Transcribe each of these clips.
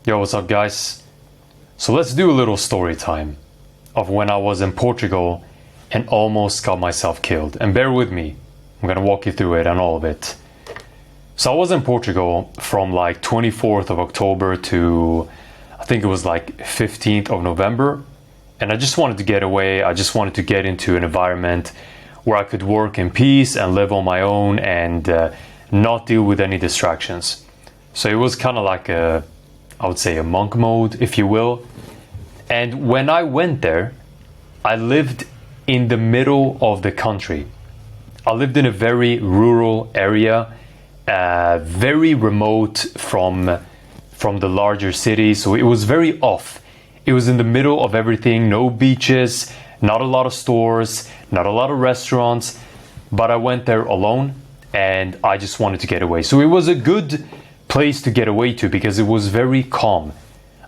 Yo, what's up, guys? So let's do a little story time of when I was in Portugal and almost got myself killed. And bear with me, I'm gonna walk you through it and all of it. So I was in Portugal from like 24th of October to I think it was like 15th of November. And I just wanted to get away. I just wanted to get into an environment where I could work in peace and live on my own and not deal with any distractions. So it was kind of like I would say a monk mode, if you will. And when I went there, I lived in the middle of the country. I lived in a very rural area, very remote from the larger cities. So it was very off. It was in the middle of everything, no beaches, not a lot of stores, not a lot of restaurants. But I went there alone and I just wanted to get away. So it was a good place to get away to because it was very calm.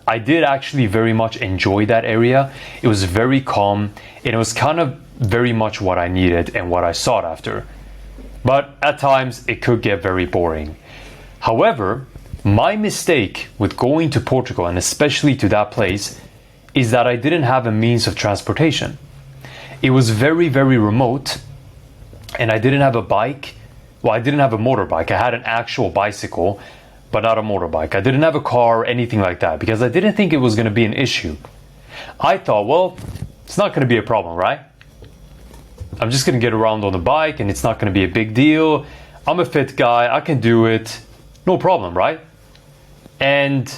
I did actually very much enjoy that area. It was very calm and it was kind of very much what I needed and what I sought after. But at times it could get very boring. However, my mistake with going to Portugal and especially to that place is that I didn't have a means of transportation. It was very, very remote and I didn't have a bike. Well, I didn't have a motorbike. I had an actual bicycle, but not a motorbike. I didn't have a car or anything like that because I didn't think it was going to be an issue. I thought, well, it's not going to be a problem, right? I'm just going to get around on the bike and it's not going to be a big deal. I'm a fit guy. I can do it. No problem, right? And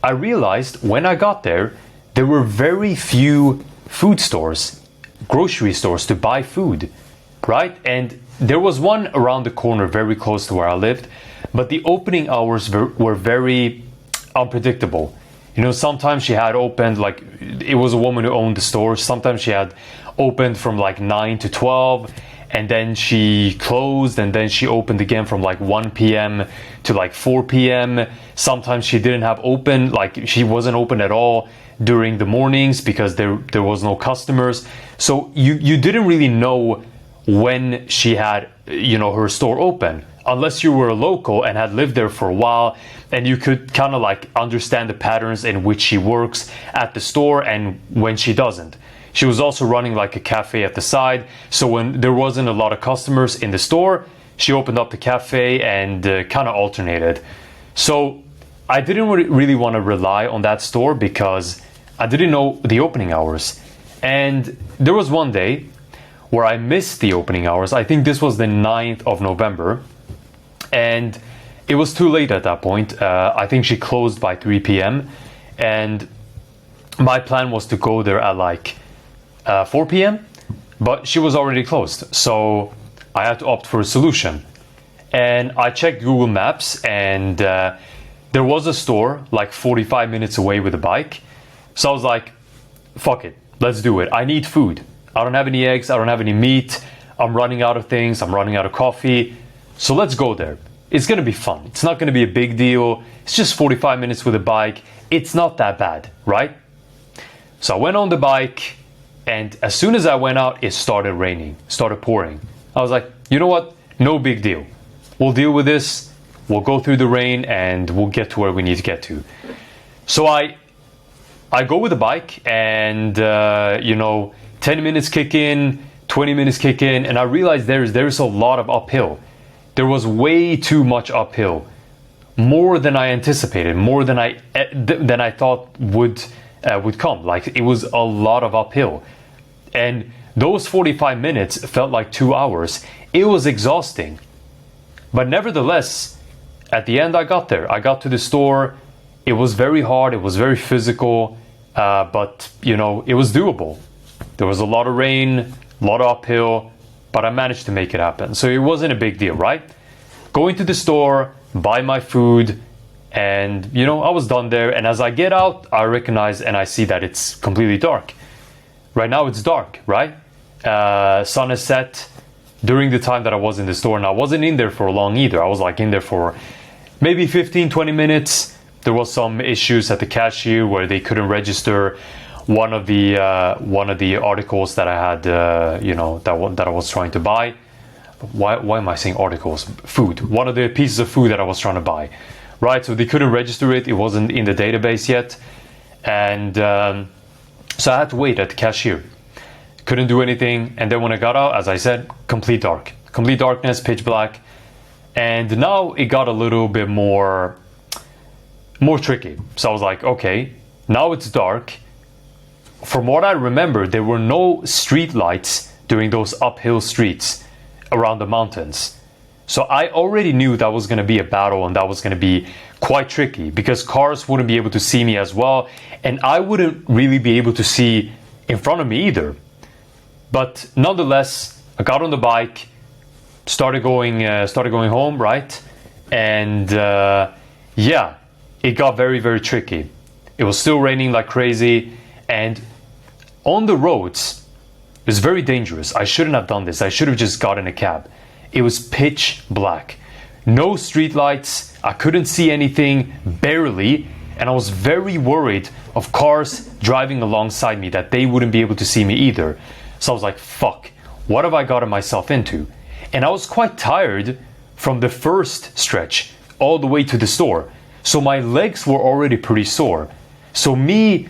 I realized when I got there, there were very few food stores, grocery stores to buy food, right? And there was one around the corner very close to where I lived. But the opening hours were very unpredictable. You know, sometimes she had opened, like, it was a woman who owned the store. Sometimes she had opened from like 9 to 12, and then she closed, and then she opened again from like 1 p.m. to like 4 p.m. Sometimes she didn't have open, like she wasn't open at all during the mornings because there was no customers. So you didn't really know when she had, you know, her store open, unless you were a local and had lived there for a while and you could kind of like understand the patterns in which she works at the store and when she doesn't. She was also running like a cafe at the side, so when there wasn't a lot of customers in the store, she opened up the cafe and kind of alternated. So I didn't really want to rely on that store because I didn't know the opening hours. And there was one day where I missed the opening hours. I think this was the 9th of November. And it was too late at that point. I think she closed by 3 p.m. And my plan was to go there at like 4 p.m. But she was already closed. So I had to opt for a solution. And I checked Google Maps and there was a store like 45 minutes away with a bike. So I was like, fuck it, let's do it. I need food. I don't have any eggs. I don't have any meat. I'm running out of things. I'm running out of coffee. So let's go there. It's going to be fun. It's not going to be a big deal. It's just 45 minutes with a bike. It's not that bad, right? So I went on the bike and as soon as I went out, it started raining, started pouring. I was like, you know what? No big deal. We'll deal with this. We'll go through the rain and we'll get to where we need to get to. So I go with the bike and, 10 minutes kick in, 20 minutes kick in, and I realized there's a lot of uphill. There was way too much uphill, more than I anticipated, more than I thought would come. Like it was a lot of uphill, and those 45 minutes felt like 2 hours. It was exhausting, but nevertheless, at the end I got there. I got to the store. It was very hard. It was very physical, but it was doable. There was a lot of rain, a lot of uphill, but I managed to make it happen. So it wasn't a big deal, right? Going to the store, buy my food, and I was done there. And as I get out, I recognize and I see that it's completely dark. Right now it's dark, right? Sun is set during the time that I was in the store, and I wasn't in there for long either. I was like in there for maybe 15-20 minutes. There was some issues at the cashier where they couldn't register one of the articles that I had, that I was trying to buy. Why am I saying articles? Food. One of the pieces of food that I was trying to buy right? So they couldn't register it. It wasn't in the database yet. And so I had to wait at the cashier. Couldn't do anything. And then when I got out, as I said, complete darkness, pitch black. And now it got a little bit more tricky. So I was like, okay, now it's dark. From what I remember, there were no street lights during those uphill streets around the mountains. So I already knew that was going to be a battle, and that was going to be quite tricky because cars wouldn't be able to see me as well, and I wouldn't really be able to see in front of me either. But nonetheless, I got on the bike, started going home, right? And yeah, it got very, very tricky. It was still raining like crazy, and on the roads, it was very dangerous. I shouldn't have done this. I should have just gotten a cab. It was pitch black. No street lights. I couldn't see anything, barely. And I was very worried of cars driving alongside me, that they wouldn't be able to see me either. So I was like, fuck, what have I gotten myself into? And I was quite tired from the first stretch all the way to the store. So my legs were already pretty sore. So me,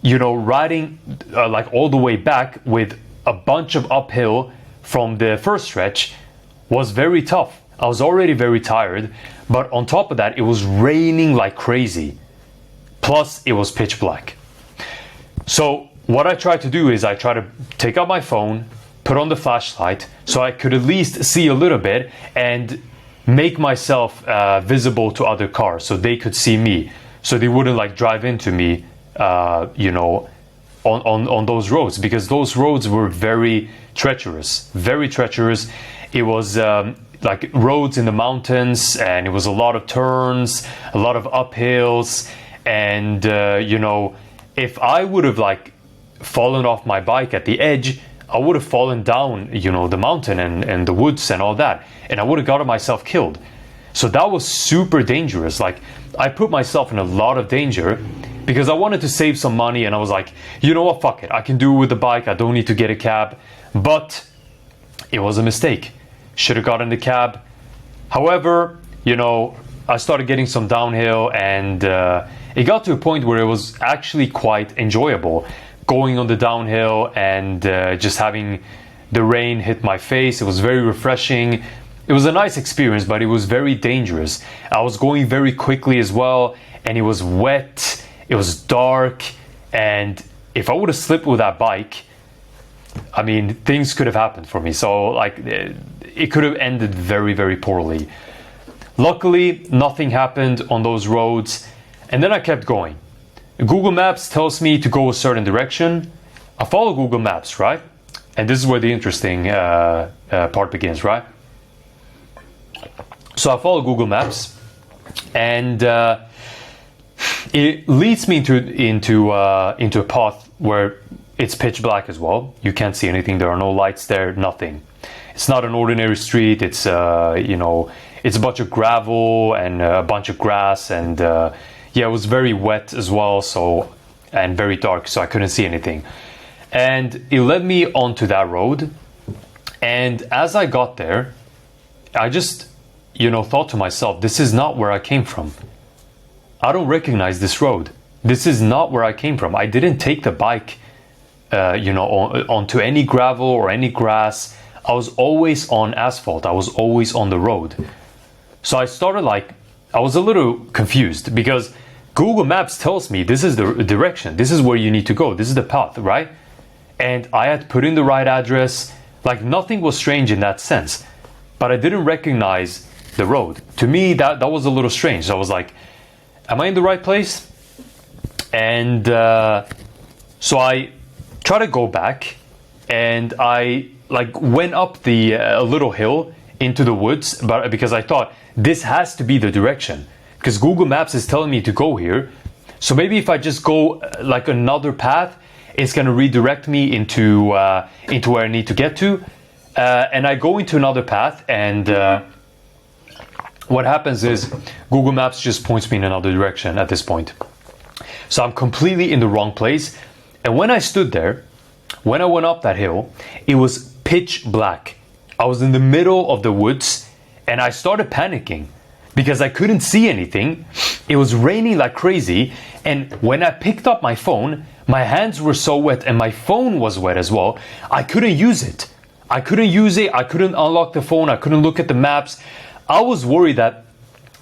riding like all the way back with a bunch of uphill from the first stretch was very tough. I was already very tired, but on top of that, it was raining like crazy. Plus, it was pitch black. So what I tried to do is I tried to take out my phone, put on the flashlight, so I could at least see a little bit and make myself visible to other cars so they could see me, so they wouldn't like drive into me, on those roads, because those roads were very treacherous. It was like roads in the mountains, and it was a lot of turns, a lot of uphills, and if I would have like fallen off my bike at the edge, I would have fallen down, the mountain and the woods and all that, and I would have gotten myself killed. So that was super dangerous. Like, I put myself in a lot of danger because I wanted to save some money, and I was like, you know what, fuck it, I can do it with the bike, I don't need to get a cab. But it was a mistake. Should have gotten the cab. However, I started getting some downhill, and it got to a point where it was actually quite enjoyable going on the downhill and just having the rain hit my face. It was very refreshing. It was a nice experience, but it was very dangerous. I was going very quickly as well, and it was wet, it was dark, and if I would have slipped with that bike, I mean, things could have happened for me. So like, it could have ended very, very poorly. Luckily, nothing happened on those roads, and then I kept going. Google Maps tells me to go a certain direction. I follow Google Maps, right? And this is where the interesting part begins, right? So I follow Google Maps, and it leads me into a path where it's pitch black as well. You can't see anything. There are no lights there. Nothing. It's not an ordinary street. It's it's a bunch of gravel and a bunch of grass, and yeah, it was very wet as well. So, and very dark, so I couldn't see anything. And it led me onto that road. And as I got there, I just thought to myself, this is not where I came from. I don't recognize this road. This is not where I came from. I didn't take the bike, onto any gravel or any grass. I was always on asphalt. I was always on the road. So I started I was a little confused because Google Maps tells me this is the direction. This is where you need to go. This is the path, right? And I had put in the right address. Like, nothing was strange in that sense. But I didn't recognize the road. To me, that was a little strange. So I was like, am I in the right place? And so I tried to go back, and I went up a little hill into the woods, but because I thought this has to be the direction, because Google Maps is telling me to go here. So maybe if I just go another path, it's going to redirect me into where I need to get to. And I go into another path, and what happens is Google Maps just points me in another direction at this point. So I'm completely in the wrong place. And when I stood there, when I went up that hill, it was pitch black. I was in the middle of the woods, and I started panicking because I couldn't see anything. It was raining like crazy, and when I picked up my phone, my hands were so wet and my phone was wet as well. I couldn't use it. I couldn't use it. I couldn't unlock the phone. I couldn't look at the maps. I was worried that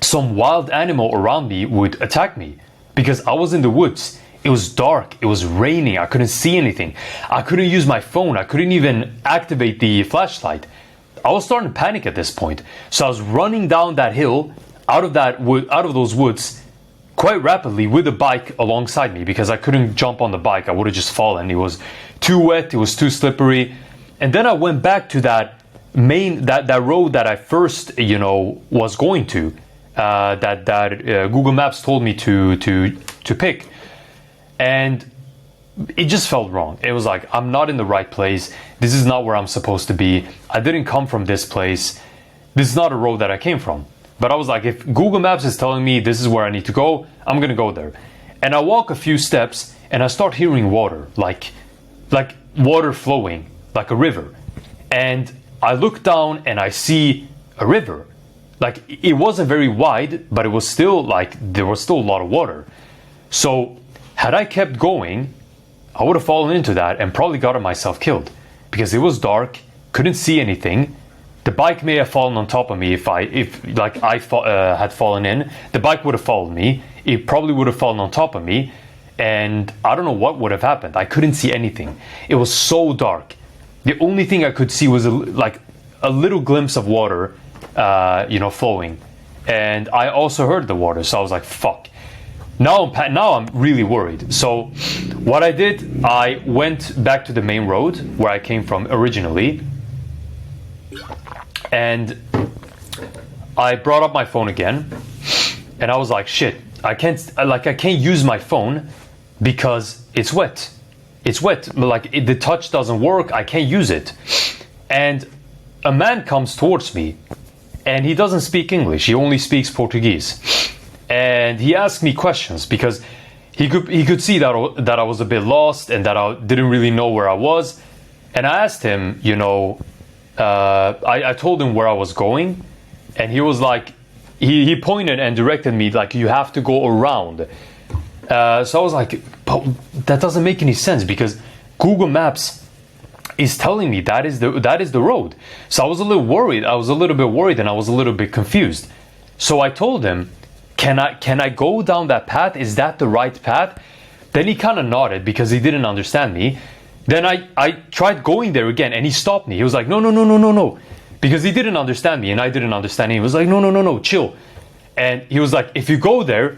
some wild animal around me would attack me because I was in the woods. It was dark. It was raining. I couldn't see anything. I couldn't use my phone. I couldn't even activate the flashlight. I was starting to panic at this point. So I was running down that hill out of those woods quite rapidly with a bike alongside me because I couldn't jump on the bike. I would have just fallen. It was too wet. It was too slippery. And then I went back to that road that I first, was going to, that Google Maps told me to pick. And it just felt wrong. It was like, I'm not in the right place. This is not where I'm supposed to be. I didn't come from this place. This is not a road that I came from. But I was like, if Google Maps is telling me this is where I need to go, I'm gonna go there. And I walk a few steps and I start hearing water, like water flowing, like a river. And I look down and I see a river. Like, it wasn't very wide, but it was still there was still a lot of water. So had I kept going, I would have fallen into that and probably gotten myself killed because it was dark, couldn't see anything. The bike may have fallen on top of me if I had fallen in. The bike would have followed me. It probably would have fallen on top of me, and I don't know what would have happened. I couldn't see anything. It was so dark. The only thing I could see was a little glimpse of water, flowing, and I also heard the water. So I was like, "Fuck." Now I'm really worried. So what I did, I went back to the main road where I came from originally. And I brought up my phone again, and I was like, shit, I can't use my phone because it's wet. It's wet, the touch doesn't work, I can't use it. And a man comes towards me, and he doesn't speak English, he only speaks Portuguese. And he asked me questions because he could see that I was a bit lost and that I didn't really know where I was. And I asked him, I told him where I was going, and he was like, he pointed and directed me like, you have to go around. So I was like, but that doesn't make any sense because Google Maps is telling me that is the road. So I was a little worried. I was a little bit worried and I was a little bit confused. So I told him, can I go down that path? Is that the right path? Then he kind of nodded because he didn't understand me. Then I tried going there again and he stopped me. He was like, no. Because he didn't understand me and I didn't understand him. He was like, no, chill. And he was like, if you go there,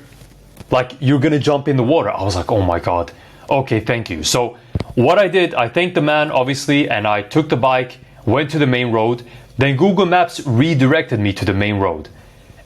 like, you're gonna jump in the water. I was like, oh my God. Okay, thank you. So what I did, I thanked the man, obviously, and I took the bike, went to the main road. Then Google Maps redirected me to the main road.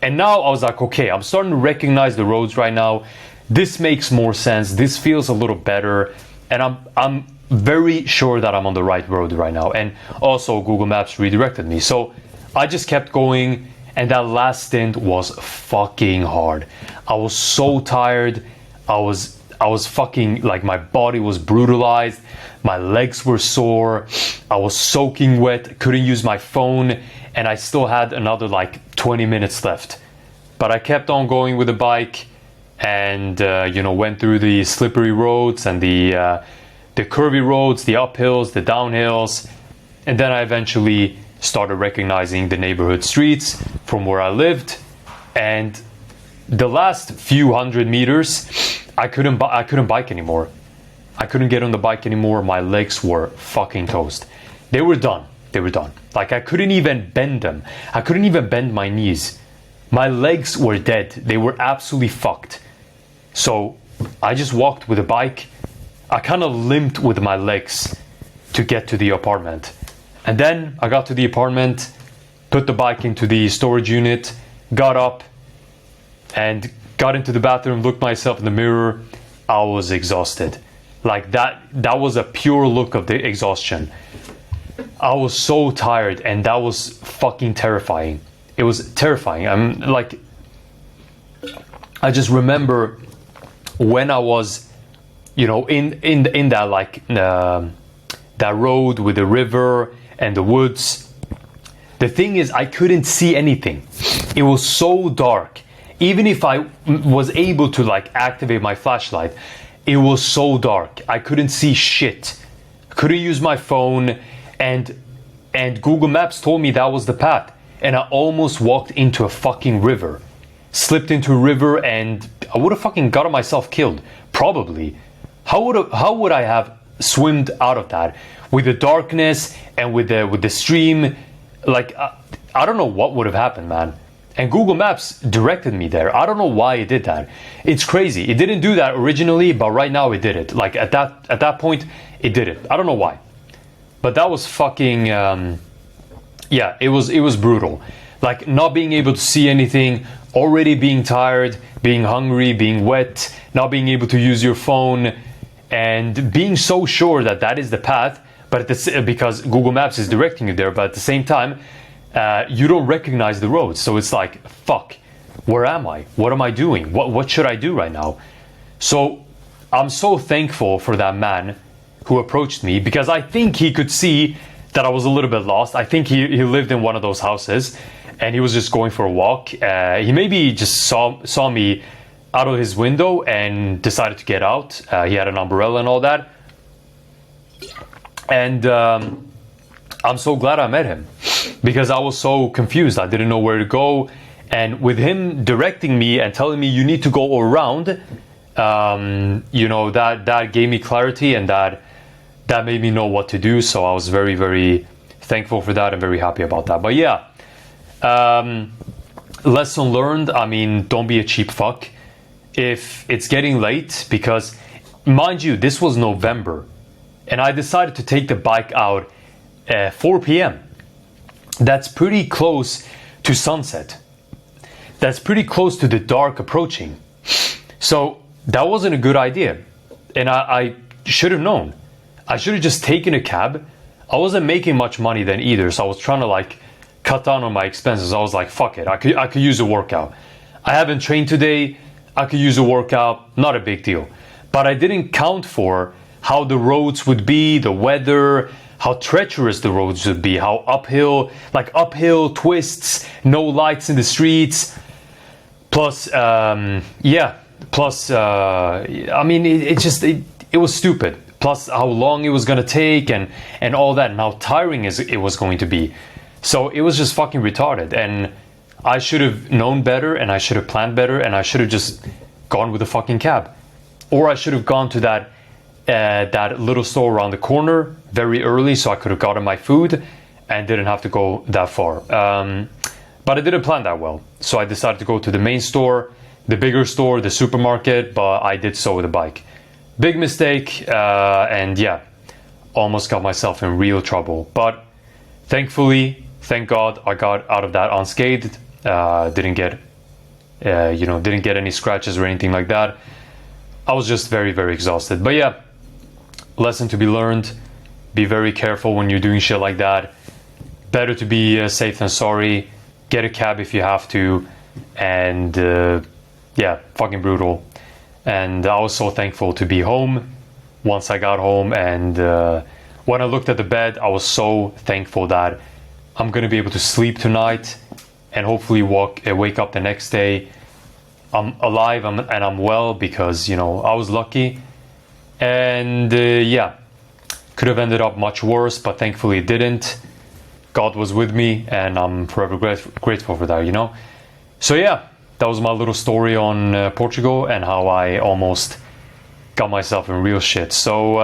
And now I was like, okay, I'm starting to recognize the roads right now. This makes more sense. This feels a little better. And I'm very sure that I'm on the right road right now. And also Google Maps redirected me. So I just kept going, and that last stint was fucking hard. I was so tired. I was fucking, like, my body was brutalized. My legs were sore. I was soaking wet, couldn't use my phone, and I still had another 20 minutes left. But I kept on going with the bike and went through the slippery roads and the curvy roads, the uphills, the downhills, and then I eventually started recognizing the neighborhood streets from where I lived. And the last few hundred meters, I couldn't bike anymore. I couldn't get on the bike anymore. My legs were fucking toast. They were done. Like, I couldn't even bend them. I couldn't even bend my knees. My legs were dead. They were absolutely fucked. So I just walked with a bike. I kind of limped with my legs to get to the apartment. And then I got to the apartment, put the bike into the storage unit, got up and got into the bathroom, looked myself in the mirror. I was exhausted. Like, that was a pure look of the exhaustion. I was so tired, and that was fucking terrifying. It was terrifying. I just remember when I was, in that that road with the river and the woods. The thing is, I couldn't see anything. It was so dark. Even if I was able to like activate my flashlight, it was so dark. I couldn't see shit. I couldn't use my phone, and Google Maps told me that was the path. And I almost walked into a fucking river. Slipped into a river, and I would have fucking gotten myself killed. Probably. How would I have swimmed out of that? With the darkness and with the stream, like I don't know what would have happened, man. And Google Maps directed me there. I don't know why it did that. It's crazy. It didn't do that originally, but right now it did it. Like at that point, it did it. I don't know why, but that was fucking yeah. It was brutal. Like not being able to see anything, already being tired, being hungry, being wet, not being able to use your phone, and being so sure that that is the path, but because Google Maps is directing you there, but at the same time, you don't recognize the road. So it's like, fuck, where am I? What am I doing? What should I do right now? So I'm so thankful for that man who approached me, because I think he could see that I was a little bit lost. I think he lived in one of those houses, and he was just going for a walk. He maybe just saw me out of his window and decided to get out. He had an umbrella and all that. And I'm so glad I met him, because I was so confused. I didn't know where to go. And with him directing me and telling me you need to go around, you know, that gave me clarity, and that made me know what to do. So I was very, very thankful for that and very happy about that. But yeah, lesson learned. I mean, don't be a cheap fuck. If it's getting late, because mind you, this was November, and I decided to take the bike out 4 p.m. That's pretty close to sunset. That's pretty close to the dark approaching. So that wasn't a good idea. And I should have known. I should have just taken a cab. I wasn't making much money then either, so I was trying to like cut down on my expenses. I was like, fuck it, I could use a workout. I haven't trained today. I could use a workout, not a big deal. But I didn't count for how the roads would be, the weather, how treacherous the roads would be, how uphill twists, no lights in the streets. Plus, I mean, it was stupid. Plus how long it was gonna take and all that, and how tiring it was going to be. So it was just fucking retarded, and I should have known better, and I should have planned better, and I should have just gone with a fucking cab. Or I should have gone to that little store around the corner very early, so I could have gotten my food and didn't have to go that far. But I didn't plan that well. So I decided to go to the main store, the bigger store, the supermarket, but I did so with a bike. Big mistake, and yeah, almost got myself in real trouble. But thankfully, thank God, I got out of that unscathed. Didn't get any scratches or anything like that. I was just very, very exhausted. But yeah, lesson to be learned. Be very careful when you're doing shit like that. Better to be safe than sorry. Get a cab if you have to. And yeah, fucking brutal. And I was so thankful to be home once I got home. And when I looked at the bed, I was so thankful that I'm going to be able to sleep tonight and hopefully wake up the next day. I'm alive and I'm well, because, you know, I was lucky. And yeah, could have ended up much worse, but thankfully it didn't. God was with me, and I'm forever grateful for that, you know. So yeah, that was my little story on Portugal and how I almost got myself in real shit. So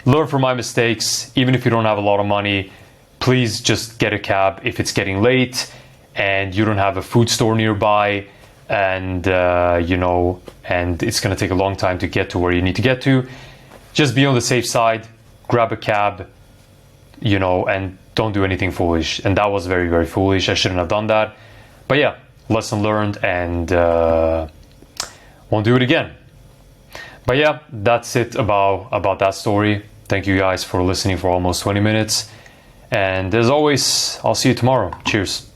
learn from my mistakes. Even if you don't have a lot of money, please just get a cab if it's getting late and you don't have a food store nearby, and you know, and it's going to take a long time to get to where you need to get to. Just be on the safe side, grab a cab, you know, and don't do anything foolish. And that was very, very foolish. I shouldn't have done that. But yeah, lesson learned, and won't do it again. But yeah, that's it about that story. Thank you guys for listening for almost 20 minutes. And as always, I'll see you tomorrow. Cheers.